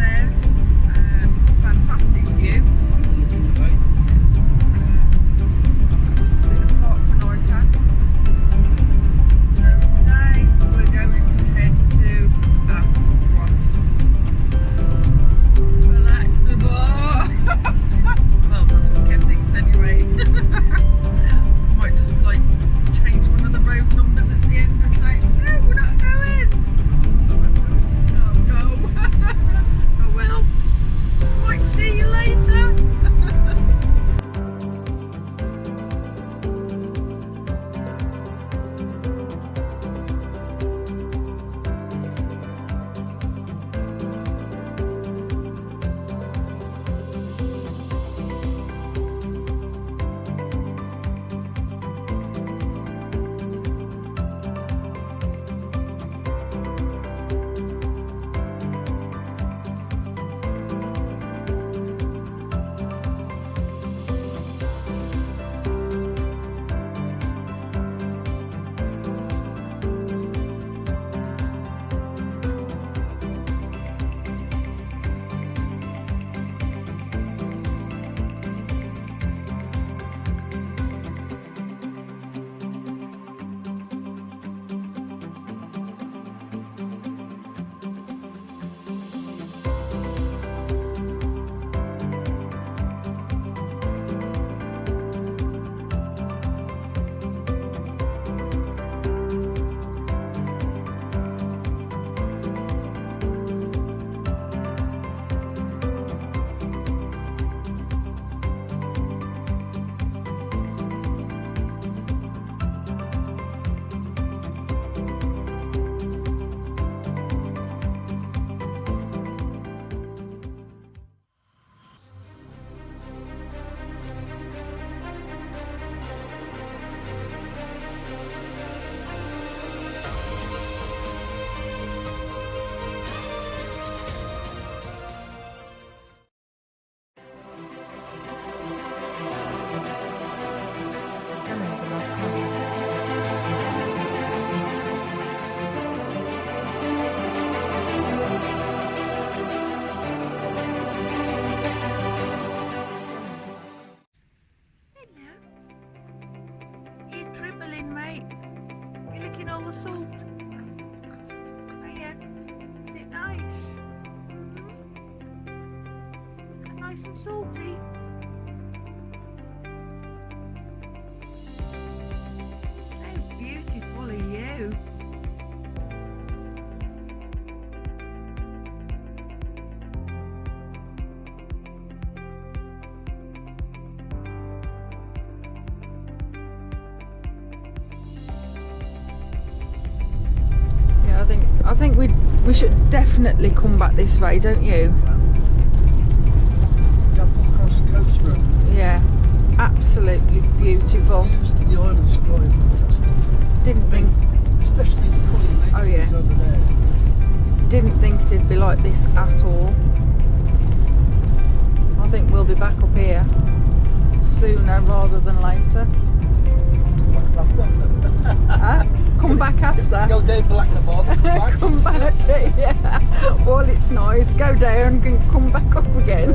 there. Fantastic view. That was with a park for night at. So today we're going to head to Applecross. Bealach the bar. Well, that's what Kev thinks anyway. Might just like change one of the road numbers at the end and say, no, we're not going. Oh no. Oh well. Might see you later. All the salt. Oh yeah, is it nice? Nice and salty. How beautiful are you? I think we should definitely come back this way, don't you? The Applecross Coast Road. Yeah, absolutely beautiful. Views to the Isle of Skye, fantastic. Didn't think, especially the colour oh yeah, over there. Didn't think it'd be like this at all. I think we'll be back up here sooner rather than later. Back after. Come back after. Go down Bealach the bar. Come back, yeah. While it's nice, go down and come back up again.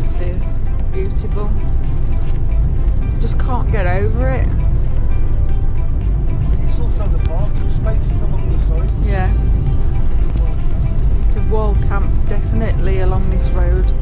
This is beautiful. Just can't get over it. And it's also the parking spaces along the side. Yeah. You could wall camp definitely along this road.